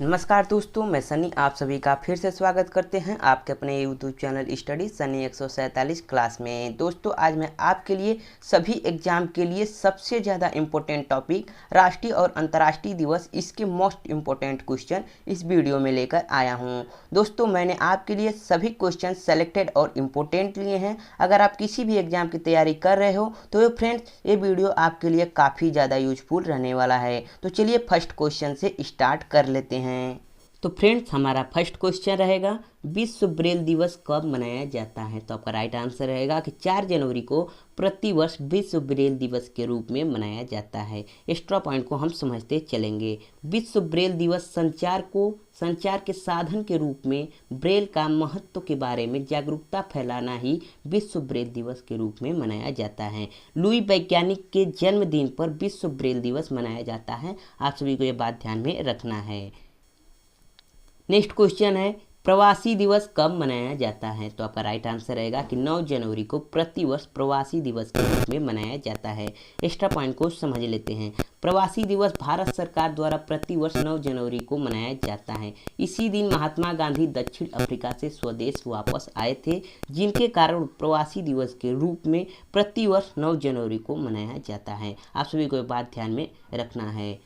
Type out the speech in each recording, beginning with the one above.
नमस्कार दोस्तों, मैं सनी आप सभी का फिर से स्वागत करते हैं आपके अपने YouTube channel study Sunny 147 class में। दोस्तों आज मैं आपके लिए सभी एग्जाम के लिए सबसे ज़्यादा इम्पोर्टेंट टॉपिक राष्ट्रीय और अंतर्राष्ट्रीय दिवस, इसके मोस्ट इम्पोर्टेंट क्वेश्चन इस वीडियो में लेकर आया हूं। दोस्तों मैंने आपके लिए सभी क्वेश्चन सेलेक्टेड और इम्पोर्टेंट लिए हैं। अगर आप किसी भी एग्जाम की तैयारी कर रहे हो तो फ्रेंड्स ये वीडियो आपके लिए काफ़ी ज़्यादा यूजफुल रहने वाला है। तो चलिए फर्स्ट क्वेश्चन से स्टार्ट कर लेते हैं। तो फ्रेंड्स हमारा फर्स्ट क्वेश्चन रहेगा, विश्व ब्रेल दिवस कब मनाया जाता है? तो आपका राइट आंसर रहेगा कि 4 जनवरी को प्रतिवर्ष विश्व ब्रेल दिवस के रूप में मनाया जाता है। एक्स्ट्रा पॉइंट को हम समझते चलेंगे। विश्व ब्रेल दिवस संचार के साधन के रूप में ब्रेल का महत्व के बारे में जागरूकता फैलाना ही विश्व ब्रेल दिवस के रूप में मनाया जाता है। लुई वैज्ञानिक के जन्मदिन पर विश्व ब्रेल दिवस मनाया जाता है। आप सभी को ये बात ध्यान में रखना है। नेक्स्ट क्वेश्चन है, प्रवासी दिवस कब मनाया जाता है? तो आपका राइट आंसर रहेगा कि 9 जनवरी को प्रतिवर्ष प्रवासी दिवस के रूप में मनाया जाता है। एक्स्ट्रा पॉइंट को समझ लेते हैं। प्रवासी दिवस भारत सरकार द्वारा प्रतिवर्ष 9 जनवरी को मनाया जाता है। इसी दिन महात्मा गांधी दक्षिण अफ्रीका से स्वदेश वापस आए थे, जिनके कारण प्रवासी दिवस के रूप में प्रतिवर्ष 9 जनवरी को मनाया जाता है। आप सभी को ये बात ध्यान में रखना है।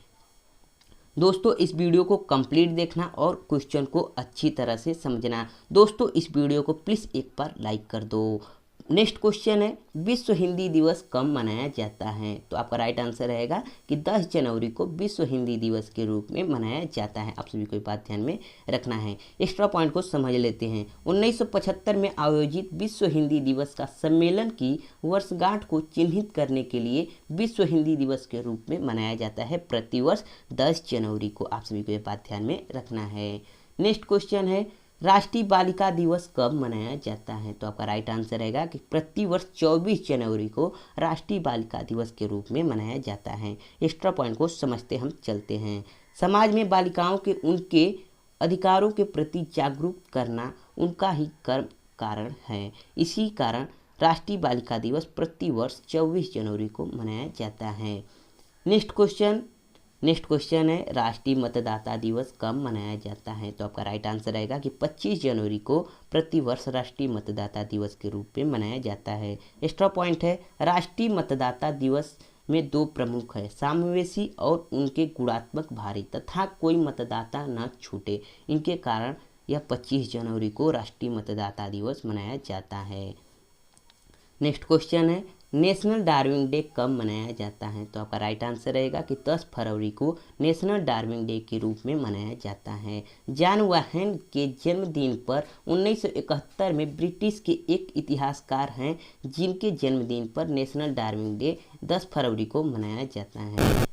दोस्तों इस वीडियो को कंप्लीट देखना और क्वेश्चन को अच्छी तरह से समझना। दोस्तों इस वीडियो को प्लीज़ एक बार लाइक कर दो। नेक्स्ट क्वेश्चन है, विश्व हिंदी दिवस कब मनाया जाता है? तो आपका राइट आंसर रहेगा कि 10 जनवरी को विश्व हिंदी दिवस के रूप में मनाया जाता है। आप सभी को बात ध्यान में रखना है। एक्स्ट्रा पॉइंट को समझ लेते हैं। 1975 में आयोजित विश्व हिंदी दिवस का सम्मेलन की वर्षगांठ को चिन्हित करने के लिए विश्व हिंदी दिवस के रूप में मनाया जाता है प्रतिवर्ष 10 जनवरी को। आप सभी को ये बात ध्यान में रखना है। नेक्स्ट क्वेश्चन है, राष्ट्रीय बालिका दिवस कब मनाया जाता है? तो आपका राइट आंसर रहेगा कि प्रतिवर्ष 24 जनवरी को राष्ट्रीय बालिका दिवस के रूप में मनाया जाता है। एक्स्ट्रा पॉइंट को समझते हम चलते हैं। समाज में बालिकाओं के उनके अधिकारों के प्रति जागरूक करना उनका ही कर्म कारण है। इसी कारण राष्ट्रीय बालिका दिवस प्रतिवर्ष 24 जनवरी को मनाया जाता है। नेक्स्ट क्वेश्चन है, राष्ट्रीय मतदाता दिवस कब मनाया जाता है? तो आपका राइट आंसर रहेगा कि 25 जनवरी को प्रतिवर्ष राष्ट्रीय मतदाता दिवस के रूप में मनाया जाता है। एक्स्ट्रा पॉइंट है, राष्ट्रीय मतदाता दिवस में 2 प्रमुख है, समावेशी और उनके गुणात्मक भारी तथा कोई मतदाता न छूटे। इनके कारण यह 25 जनवरी को राष्ट्रीय मतदाता दिवस मनाया जाता है। नेक्स्ट क्वेश्चन है, नेशनल डार्विंग डे कब मनाया जाता है? तो आपका राइट आंसर रहेगा कि 10 फरवरी को नेशनल डार्विंग डे के रूप में मनाया जाता है। जॉन वाहेन के जन्मदिन पर 1971 में ब्रिटिश के एक इतिहासकार हैं, जिनके जन्मदिन पर नेशनल डार्विंग डे 10 फरवरी को मनाया जाता है।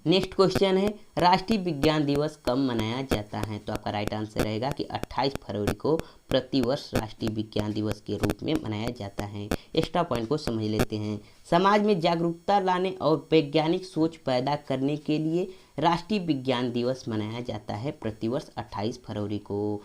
नेक्स्ट क्वेश्चन है, राष्ट्रीय विज्ञान दिवस कब मनाया जाता है? तो आपका राइट आंसर रहेगा कि 28 फरवरी को प्रतिवर्ष राष्ट्रीय विज्ञान दिवस के रूप में मनाया जाता है। एक्स्ट्रा पॉइंट को समझ लेते हैं। समाज में जागरूकता लाने और वैज्ञानिक सोच पैदा करने के लिए राष्ट्रीय विज्ञान दिवस मनाया जाता है प्रतिवर्ष 28 फरवरी को।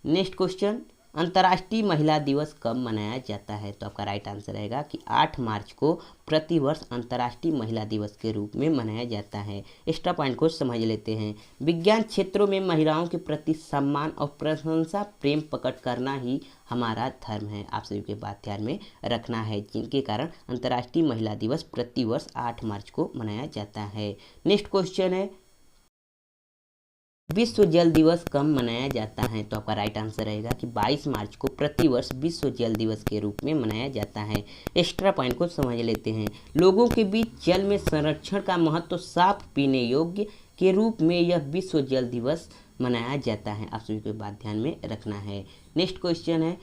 नेक्स्ट क्वेश्चन, अंतर्राष्ट्रीय महिला दिवस कब मनाया जाता है? तो आपका राइट आंसर रहेगा कि 8 मार्च को प्रतिवर्ष अंतर्राष्ट्रीय महिला दिवस के रूप में मनाया जाता है। एक्स्ट्रा पॉइंट को समझ लेते हैं। विज्ञान क्षेत्रों में महिलाओं के प्रति सम्मान और प्रशंसा प्रेम प्रकट करना ही हमारा धर्म है। आप सभी के बात ध्यान में रखना है, जिनके कारण अंतर्राष्ट्रीय महिला दिवस प्रतिवर्ष 8 मार्च को मनाया जाता है। नेक्स्ट क्वेश्चन है, विश्व जल दिवस कब मनाया जाता है? तो आपका राइट आंसर रहेगा कि 22 मार्च को प्रतिवर्ष विश्व जल दिवस के रूप में मनाया जाता है। एक्स्ट्रा पॉइंट को समझ लेते हैं। लोगों के बीच जल में संरक्षण का महत्व साफ पीने योग्य के रूप में यह विश्व जल दिवस मनाया जाता है। आप सभी को बात ध्यान में रखना है। नेक्स्ट क्वेश्चन है,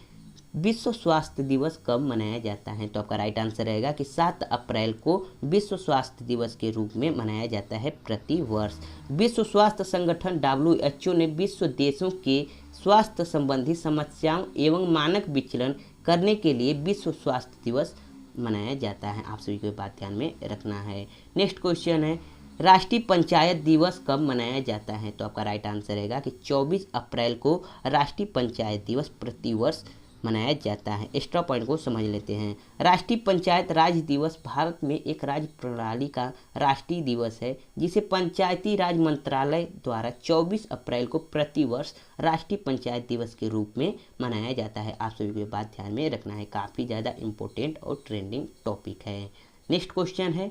विश्व स्वास्थ्य दिवस कब मनाया जाता है? तो आपका राइट आंसर रहेगा कि 7 अप्रैल को विश्व स्वास्थ्य दिवस के रूप में मनाया जाता है प्रतिवर्ष। विश्व स्वास्थ्य संगठन WHO ने विश्व देशों के स्वास्थ्य संबंधी समस्याओं एवं मानक विचलन करने के लिए विश्व स्वास्थ्य दिवस मनाया जाता है। आप सभी को बात ध्यान में रखना है। नेक्स्ट क्वेश्चन है, राष्ट्रीय पंचायत दिवस कब मनाया जाता है? तो आपका राइट आंसर रहेगा कि 24 अप्रैल को राष्ट्रीय पंचायत दिवस प्रतिवर्ष मनाया जाता है। एक्स्ट्रा पॉइंट को समझ लेते हैं। राष्ट्रीय पंचायत राज दिवस भारत में एक राज्य प्रणाली का राष्ट्रीय दिवस है जिसे पंचायती राज मंत्रालय द्वारा 24 अप्रैल को प्रतिवर्ष राष्ट्रीय पंचायत दिवस के रूप में मनाया जाता है। आप सभी को बात ध्यान में रखना है, काफ़ी ज़्यादा इम्पोर्टेंट और ट्रेंडिंग टॉपिक है। नेक्स्ट क्वेश्चन है,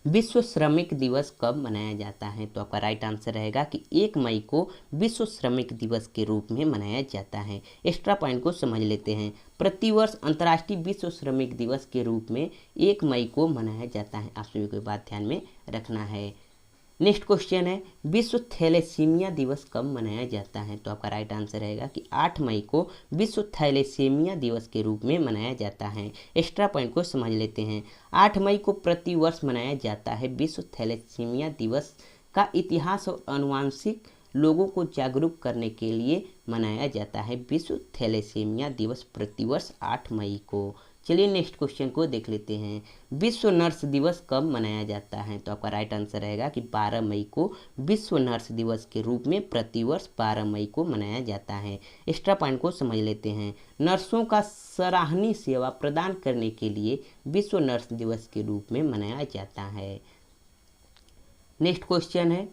विश्व श्रमिक दिवस कब मनाया जाता है? तो आपका राइट आंसर रहेगा कि 1 मई को विश्व श्रमिक दिवस के रूप में मनाया जाता है। एक्स्ट्रा पॉइंट को समझ लेते हैं। प्रतिवर्ष अंतर्राष्ट्रीय विश्व श्रमिक दिवस के रूप में 1 मई को मनाया जाता है। आप सभी को बात ध्यान में रखना है। नेक्स्ट क्वेश्चन है, विश्व थैलेसीमिया दिवस कब मनाया जाता है? तो आपका राइट आंसर रहेगा कि 8 मई को विश्व थैलेसीमिया दिवस के रूप में मनाया जाता है। एक्स्ट्रा पॉइंट को समझ लेते हैं। 8 मई को प्रतिवर्ष मनाया जाता है विश्व थैलेसीमिया दिवस का इतिहास और आनुवंशिक लोगों को जागरूक करने के लिए मनाया जाता है विश्व थैलेसीमिया दिवस प्रतिवर्ष 8 मई को। चलिए नेक्स्ट क्वेश्चन को देख लेते हैं। विश्व नर्स दिवस कब मनाया जाता है? तो आपका राइट आंसर रहेगा कि 12 मई को विश्व नर्स दिवस के रूप में प्रतिवर्ष 12 मई को मनाया जाता है। एक्स्ट्रा पॉइंट को समझ लेते हैं। नर्सों का सराहनीय सेवा प्रदान करने के लिए विश्व नर्स दिवस के रूप में मनाया जाता है। नेक्स्ट क्वेश्चन है,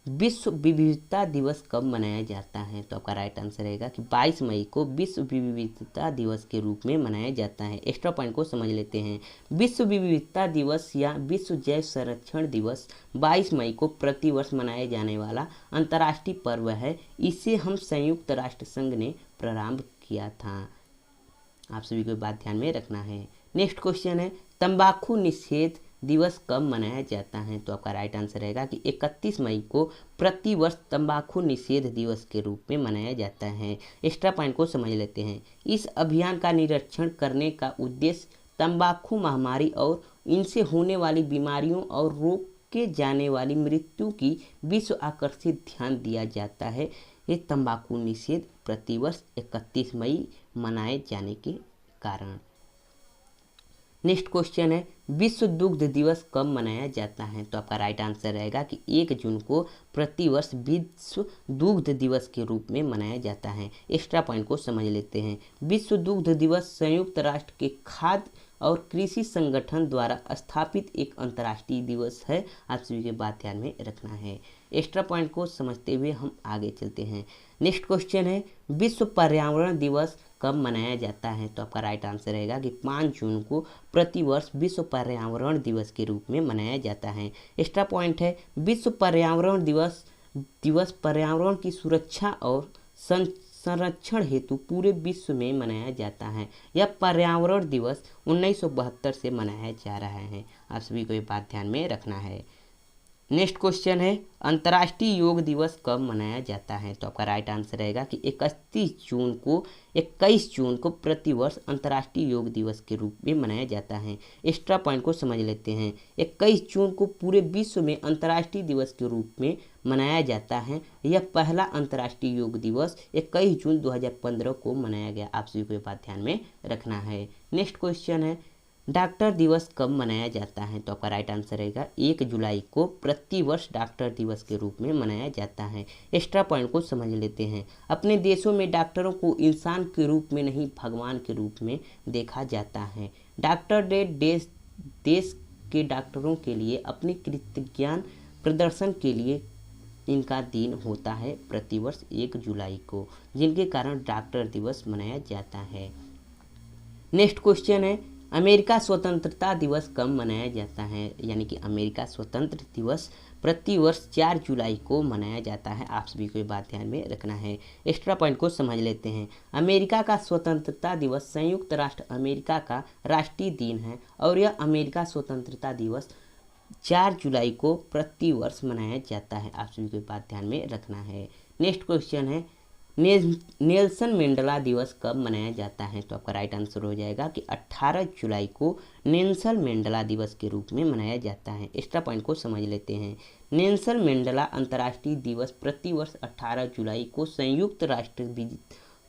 विश्व विविधता दिवस कब मनाया जाता है? तो आपका राइट आंसर रहेगा कि 22 मई को विश्व विविधता दिवस के रूप में मनाया जाता है। एक्स्ट्रा पॉइंट को समझ लेते हैं। विश्व विविधता दिवस या विश्व जैव संरक्षण दिवस 22 मई को प्रतिवर्ष मनाया जाने वाला अंतर्राष्ट्रीय पर्व है। इसे हम संयुक्त राष्ट्र संघ ने प्रारंभ किया था। आप सभी को बात ध्यान में रखना है। नेक्स्ट क्वेश्चन है, तंबाकू निषेध दिवस कब मनाया जाता है? तो आपका राइट आंसर रहेगा कि 31 मई को प्रतिवर्ष तंबाकू निषेध दिवस के रूप में मनाया जाता है। एक्स्ट्रा पॉइंट को समझ लेते हैं। इस अभियान का निरीक्षण करने का उद्देश्य तंबाकू महामारी और इनसे होने वाली बीमारियों और रोके जाने वाली मृत्यु की विश्व आकर्षित ध्यान दिया जाता है। ये तंबाकू निषेध प्रतिवर्ष 31 मई मनाए जाने के कारण। नेक्स्ट क्वेश्चन है, विश्व दुग्ध दिवस कब मनाया जाता है? तो आपका राइट आंसर रहेगा कि 1 जून को प्रतिवर्ष विश्व दुग्ध दिवस के रूप में मनाया जाता है। एक्स्ट्रा पॉइंट को समझ लेते हैं। विश्व दुग्ध दिवस संयुक्त राष्ट्र के खाद्य और कृषि संगठन द्वारा स्थापित एक अंतर्राष्ट्रीय दिवस है। आप सभी के बात ध्यान में रखना है। एक्स्ट्रा पॉइंट को समझते हुए हम आगे चलते हैं। नेक्स्ट क्वेश्चन है, विश्व पर्यावरण दिवस कब मनाया जाता है? तो आपका राइट आंसर रहेगा कि 5 जून को प्रतिवर्ष विश्व पर्यावरण दिवस के रूप में मनाया जाता है। एक्स्ट्रा पॉइंट है, विश्व पर्यावरण दिवस पर्यावरण की सुरक्षा और संरक्षण हेतु पूरे विश्व में मनाया जाता है। यह पर्यावरण दिवस 1972 से मनाया जा रहा है। आप सभी को ये बात ध्यान में रखना है। नेक्स्ट क्वेश्चन है, अंतर्राष्ट्रीय योग दिवस कब मनाया जाता है? तो आपका राइट आंसर रहेगा कि 21 जून को प्रतिवर्ष अंतर्राष्ट्रीय योग दिवस के रूप में मनाया जाता है। एक्स्ट्रा पॉइंट को समझ लेते हैं। 21 जून को पूरे विश्व में अंतर्राष्ट्रीय दिवस के रूप में मनाया जाता है। यह पहला अंतर्राष्ट्रीय योग दिवस 21 जून 2015 को मनाया गया। आप सभी को ये बात ध्यान में रखना है। नेक्स्ट क्वेश्चन है, डॉक्टर दिवस कब मनाया जाता है? तो आपका राइट आंसर रहेगा 1 जुलाई को प्रतिवर्ष डॉक्टर दिवस के रूप में मनाया जाता है। एक्स्ट्रा पॉइंट को समझ लेते हैं। अपने देशों में डॉक्टरों को इंसान के रूप में नहीं भगवान के रूप में देखा जाता है। डॉक्टर डे देश के डॉक्टरों के लिए अपने कृतज्ञता प्रदर्शन के लिए इनका दिन होता है प्रतिवर्ष 1 जुलाई को, जिनके कारण डॉक्टर दिवस मनाया जाता है। नेक्स्ट क्वेश्चन है, अमेरिका स्वतंत्रता दिवस कब मनाया जाता है? यानी कि अमेरिका स्वतंत्र दिवस प्रतिवर्ष 4 जुलाई को मनाया जाता है। आप सभी को ये बात ध्यान में रखना है। एक्स्ट्रा पॉइंट को समझ लेते हैं। अमेरिका का स्वतंत्रता दिवस संयुक्त राष्ट्र अमेरिका का राष्ट्रीय दिन है और यह अमेरिका स्वतंत्रता दिवस 4 जुलाई को प्रतिवर्ष मनाया जाता है। आप सभी को ये बात ध्यान में रखना है। नेक्स्ट क्वेश्चन है, नेल्सन मंडेला दिवस कब मनाया जाता है? तो आपका राइट आंसर हो जाएगा कि 18 जुलाई को नेल्सन मंडेला दिवस के रूप में मनाया जाता है। एक्स्ट्रा पॉइंट को समझ लेते हैं। नेल्सन मंडेला अंतर्राष्ट्रीय दिवस प्रतिवर्ष 18 जुलाई को संयुक्त राष्ट्र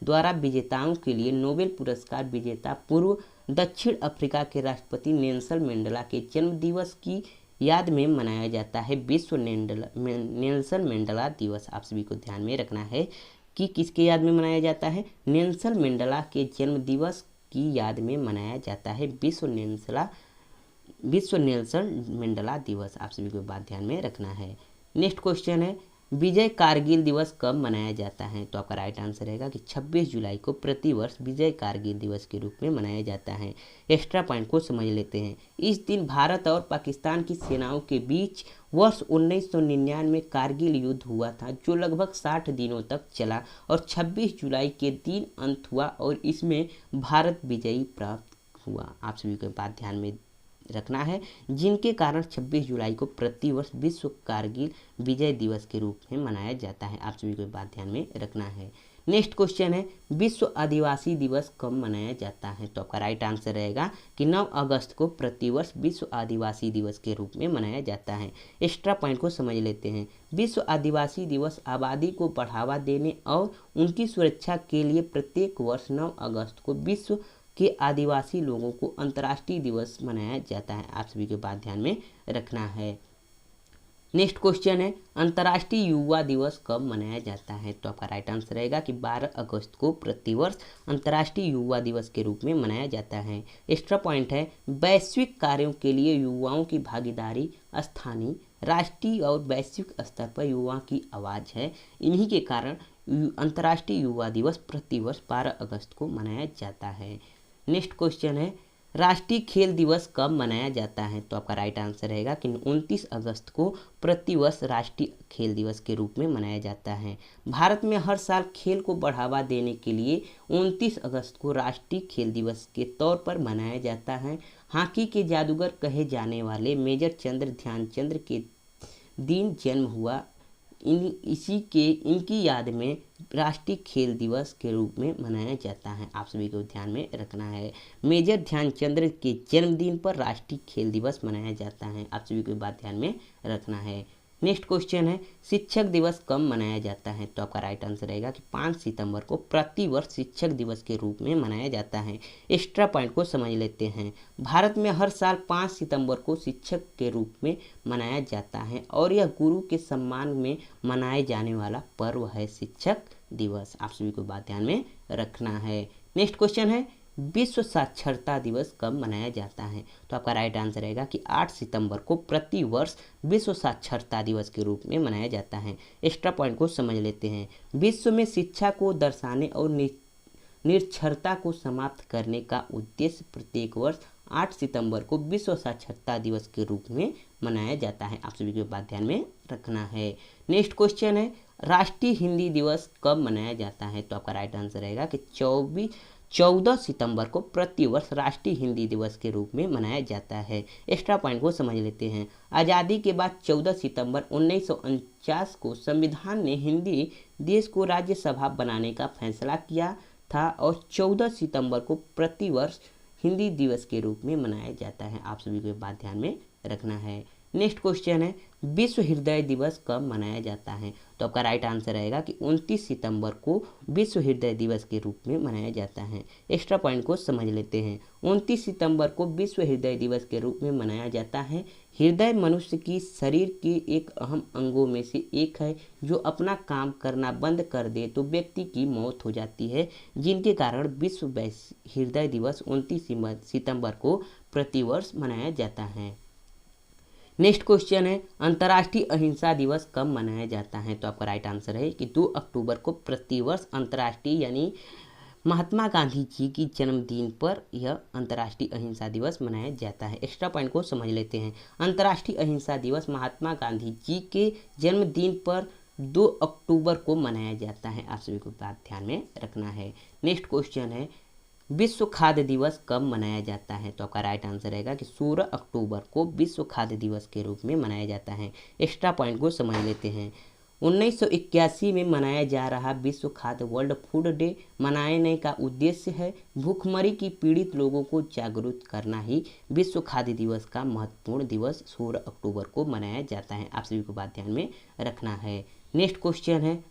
द्वारा विजेताओं के लिए नोबेल पुरस्कार विजेता पूर्व दक्षिण अफ्रीका के राष्ट्रपति नेल्सन मंडेला के जन्म दिवस की याद में मनाया जाता है। विश्व नेल्सन मंडेला दिवस। आप सभी को ध्यान में रखना है की किसके याद में मनाया जाता है? नेल्सन मंडेला के जन्म दिवस की याद में मनाया जाता है विश्व नेल्सन मंडेला दिवस। आप सभी को बात ध्यान में रखना है। नेक्स्ट क्वेश्चन है विजय कारगिल दिवस कब मनाया जाता है? तो आपका राइट आंसर रहेगा कि 26 जुलाई को प्रतिवर्ष विजय कारगिल दिवस के रूप में मनाया जाता है। एक्स्ट्रा पॉइंट को समझ लेते हैं। इस दिन भारत और पाकिस्तान की सेनाओं के बीच वर्ष 1999 में कारगिल युद्ध हुआ था, जो लगभग 60 दिनों तक चला और 26 जुलाई के दिन अंत हुआ और इसमें भारत विजयी प्राप्त हुआ। आप सभी को बात ध्यान में रखना है, जिनके कारण 26 जुलाई को प्रतिवर्ष विश्व कारगिल विजय दिवस के रूप में मनाया जाता है। आप सभी को बात ध्यान में रखना है। नेक्स्ट क्वेश्चन है विश्व आदिवासी दिवस कब मनाया जाता है? तो आपका राइट आंसर रहेगा कि 9 अगस्त को प्रतिवर्ष विश्व आदिवासी दिवस के रूप में मनाया जाता है। एक्स्ट्रा पॉइंट को समझ लेते हैं। विश्व आदिवासी दिवस आबादी को बढ़ावा देने और उनकी सुरक्षा के लिए प्रत्येक वर्ष 9 अगस्त को विश्व के आदिवासी लोगों को अंतर्राष्ट्रीय दिवस मनाया जाता है। आप सभी को बात ध्यान में रखना है। नेक्स्ट क्वेश्चन है अंतर्राष्ट्रीय युवा दिवस कब मनाया जाता है? तो आपका राइट आंसर रहेगा कि 12 अगस्त को प्रतिवर्ष अंतर्राष्ट्रीय युवा दिवस के रूप में मनाया जाता है। एक्स्ट्रा पॉइंट है वैश्विक कार्यों के लिए युवाओं की भागीदारी स्थानीय, राष्ट्रीय और वैश्विक स्तर पर युवाओं की आवाज़ है। इन्हीं के कारण अंतर्राष्ट्रीय युवा दिवस प्रतिवर्ष 12 अगस्त को मनाया जाता है। नेक्स्ट क्वेश्चन है राष्ट्रीय खेल दिवस कब मनाया जाता है? तो आपका राइट आंसर रहेगा कि 29 अगस्त को प्रतिवर्ष राष्ट्रीय खेल दिवस के रूप में मनाया जाता है। भारत में हर साल खेल को बढ़ावा देने के लिए 29 अगस्त को राष्ट्रीय खेल दिवस के तौर पर मनाया जाता है। हॉकी के जादूगर कहे जाने वाले मेजर ध्यानचंद के दिन जन्म हुआ। इनकी याद में राष्ट्रीय खेल दिवस के रूप में मनाया जाता है। आप सभी को ध्यान में रखना है। मेजर ध्यानचंद के जन्मदिन पर राष्ट्रीय खेल दिवस मनाया जाता है। आप सभी को बात ध्यान में रखना है। नेक्स्ट क्वेश्चन है शिक्षक दिवस कब मनाया जाता है? तो आपका राइट आंसर रहेगा कि 5 सितंबर को प्रतिवर्ष शिक्षक दिवस के रूप में मनाया जाता है। एक्स्ट्रा पॉइंट को समझ लेते हैं। भारत में हर साल 5 सितंबर को शिक्षक के रूप में मनाया जाता है और यह गुरु के सम्मान में मनाए जाने वाला पर्व है शिक्षक दिवस। आप सभी को बात ध्यान में रखना है। नेक्स्ट क्वेश्चन है विश्व साक्षरता दिवस कब मनाया जाता है? तो आपका राइट आंसर रहेगा कि 8 सितंबर को प्रतिवर्ष विश्व साक्षरता दिवस के रूप में मनाया जाता है। एक्स्ट्रा पॉइंट को समझ लेते हैं। विश्व में शिक्षा को दर्शाने और निरक्षरता को समाप्त करने का उद्देश्य प्रत्येक वर्ष 8 सितंबर को विश्व साक्षरता दिवस के रूप में मनाया जाता है। आप सभी को बात ध्यान में रखना है। नेक्स्ट क्वेश्चन है राष्ट्रीय हिंदी दिवस कब मनाया जाता है? तो आपका राइट आंसर रहेगा कि 14 सितंबर को प्रतिवर्ष राष्ट्रीय हिंदी दिवस के रूप में मनाया जाता है। एक्स्ट्रा पॉइंट को समझ लेते हैं। आज़ादी के बाद 14 सितंबर 1949 को संविधान ने हिंदी देश को राज्यसभा बनाने का फैसला किया था और 14 सितंबर को प्रतिवर्ष हिंदी दिवस के रूप में मनाया जाता है। आप सभी को बात ध्यान में रखना है। नेक्स्ट क्वेश्चन है विश्व हृदय दिवस कब मनाया जाता है? तो आपका राइट आंसर रहेगा कि 29 सितंबर को विश्व हृदय दिवस के रूप में मनाया जाता है। एक्स्ट्रा पॉइंट को समझ लेते हैं। 29 सितंबर को विश्व हृदय दिवस के रूप में मनाया जाता है। हृदय मनुष्य की शरीर के एक अहम अंगों में से एक है। जो अपना काम करना बंद कर दे तो व्यक्ति की मौत हो जाती है, जिनके कारण विश्व हृदय दिवस 29 सितंबर को प्रतिवर्ष मनाया जाता है। नेक्स्ट क्वेश्चन है अंतर्राष्ट्रीय अहिंसा दिवस कब मनाया जाता है? तो आपका राइट आंसर है कि 2 अक्टूबर को प्रतिवर्ष अंतर्राष्ट्रीय यानी महात्मा गांधी जी की जन्मदिन पर यह अंतर्राष्ट्रीय अहिंसा दिवस मनाया जाता है। एक्स्ट्रा पॉइंट को समझ लेते हैं। अंतर्राष्ट्रीय अहिंसा दिवस महात्मा गांधी जी के जन्मदिन पर 2 अक्टूबर को मनाया जाता है। आप सभी को बात ध्यान में रखना है। नेक्स्ट क्वेश्चन है विश्व खाद्य दिवस कब मनाया जाता है? तो आपका राइट आंसर रहेगा कि 16 अक्टूबर को विश्व खाद्य दिवस के रूप में मनाया जाता है। एक्स्ट्रा पॉइंट को समझ लेते हैं। 1981 में मनाया जा रहा विश्व खाद्य वर्ल्ड फूड डे मनाने का उद्देश्य है भूखमरी की पीड़ित लोगों को जागरूक करना ही विश्व खाद्य दिवस का महत्वपूर्ण दिवस 16 अक्टूबर को मनाया जाता है। आप सभी को बात ध्यान में रखना है। नेक्स्ट क्वेश्चन है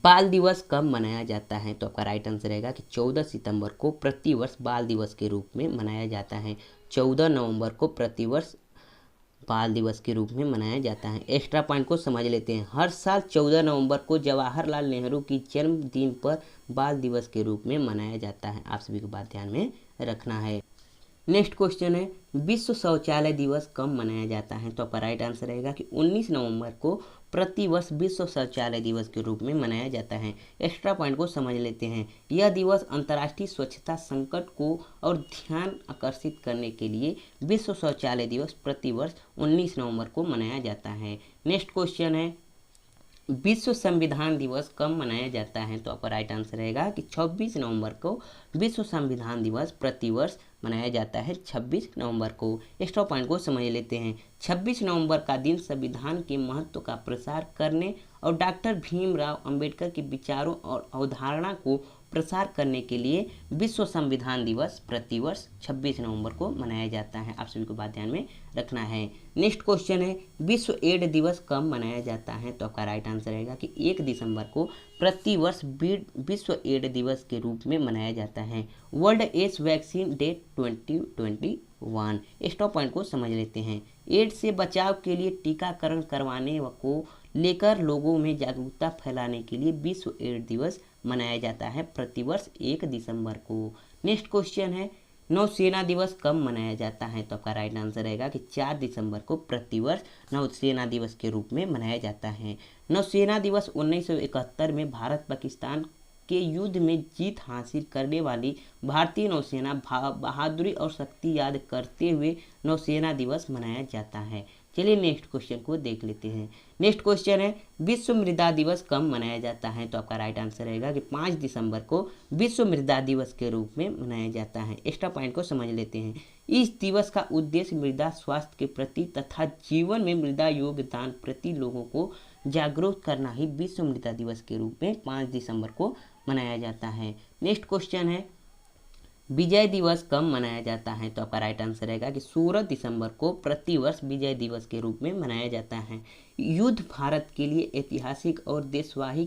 बाल दिवस कब मनाया जाता है? तो आपका राइट आंसर रहेगा कि 14 सितंबर को प्रतिवर्ष बाल दिवस के रूप में मनाया जाता है। 14 नवंबर को प्रतिवर्ष बाल दिवस के रूप में मनाया जाता है। एक्स्ट्रा पॉइंट को समझ लेते हैं। हर साल 14 नवंबर को जवाहरलाल नेहरू की जन्मदिन पर बाल दिवस के रूप में मनाया जाता है। आप सभी को बात ध्यान में रखना है। नेक्स्ट क्वेश्चन है, विश्व शौचालय दिवस कब मनाया जाता है? तो आपका राइट आंसर रहेगा कि 19 नवंबर को प्रतिवर्ष विश्व शौचालय दिवस के रूप में मनाया जाता है। एक्स्ट्रा पॉइंट को समझ लेते हैं। यह दिवस अंतर्राष्ट्रीय स्वच्छता संकट को और ध्यान आकर्षित करने के लिए विश्व शौचालय दिवस प्रतिवर्ष 19 नवंबर को मनाया जाता है। नेक्स्ट क्वेश्चन है, विश्व संविधान दिवस कब मनाया जाता है? तो आपका राइट आंसर रहेगा कि 26 नवंबर को विश्व संविधान दिवस प्रतिवर्ष मनाया जाता है 26 नवंबर को। एक्स्ट्रा पॉइंट को समझ लेते हैं। 26 नवंबर का दिन संविधान के महत्व का प्रसार करने और डॉक्टर भीमराव अंबेडकर के विचारों और अवधारणा को प्रसार करने के लिए विश्व संविधान दिवस प्रतिवर्ष 26 नवंबर को मनाया जाता है। आप सभी को बात ध्यान में रखना है। नेक्स्ट क्वेश्चन है, विश्व एड्स दिवस कब मनाया जाता है? तो आपका राइट आंसर रहेगा कि 1 दिसंबर को प्रतिवर्ष विश्व एड्स दिवस के रूप में मनाया जाता है। World AIDS vaccine day 2021। Extra point को समझ लेते हैं। एड्स से बचाव के लिए टीकाकरण करवाने को लेकर लोगों में जागरूकता फैलाने के लिए विश्व एड्स दिवस मनाया जाता है प्रतिवर्ष 1 दिसंबर को। नेक्स्ट क्वेश्चन है, नौसेना दिवस कब मनाया जाता है? तो आपका राइट आंसर रहेगा कि 4 दिसंबर को प्रतिवर्ष नौसेना दिवस के रूप में मनाया जाता है। नौसेना दिवस 1971 में भारत पाकिस्तान के युद्ध में जीत हासिल करने वाली भारतीय नौसेना बहादुरी और शक्ति याद करते हुए नौसेना दिवस मनाया जाता है। चलिए नेक्स्ट क्वेश्चन को देख लेते हैं। नेक्स्ट क्वेश्चन है, विश्व मृदा दिवस कब मनाया जाता है? तो आपका राइट आंसर रहेगा कि 5 दिसंबर को विश्व मृदा दिवस के रूप में मनाया जाता है। एक्स्ट्रा पॉइंट को समझ लेते हैं। इस दिवस का उद्देश्य मृदा स्वास्थ्य के प्रति तथा जीवन में मृदा योगदान प्रति लोगों को जागरूक करना ही विश्व मृदा दिवस के रूप में 5 दिसंबर को मनाया जाता है। नेक्स्ट क्वेश्चन है, विजय दिवस कब मनाया जाता है? तो आपका राइट आंसर रहेगा कि 16 दिसंबर को प्रतिवर्ष विजय दिवस के रूप में मनाया जाता है। युद्ध भारत के लिए ऐतिहासिक और देशवाही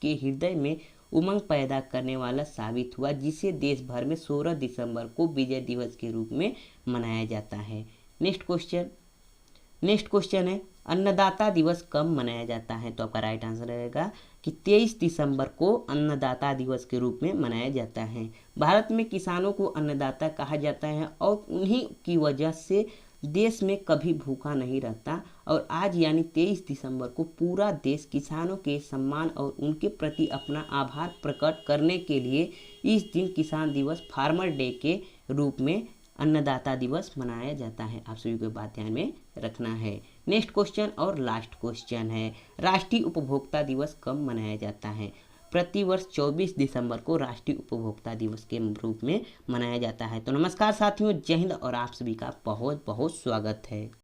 के हृदय में उमंग पैदा करने वाला साबित हुआ, जिसे देश भर में 16 दिसंबर को विजय दिवस के रूप में मनाया जाता है। नेक्स्ट क्वेश्चन है, अन्नदाता दिवस कब मनाया जाता है? तो आपका राइट आंसर रहेगा कि 23 दिसंबर को अन्नदाता दिवस के रूप में मनाया जाता है। भारत में किसानों को अन्नदाता कहा जाता है और उन्हीं की वजह से देश में कभी भूखा नहीं रहता। और आज यानी 23 दिसंबर को पूरा देश किसानों के सम्मान और उनके प्रति अपना आभार प्रकट करने के लिए इस दिन किसान दिवस फार्मर डे के रूप में अन्नदाता दिवस मनाया जाता है। आप सभी को बात ध्यान में रखना है। नेक्स्ट क्वेश्चन और लास्ट क्वेश्चन है, राष्ट्रीय उपभोक्ता दिवस कब मनाया जाता है? प्रतिवर्ष 24 दिसंबर को राष्ट्रीय उपभोक्ता दिवस के रूप में मनाया जाता है। तो नमस्कार साथियों, जय हिंद और आप सभी का बहुत बहुत स्वागत है।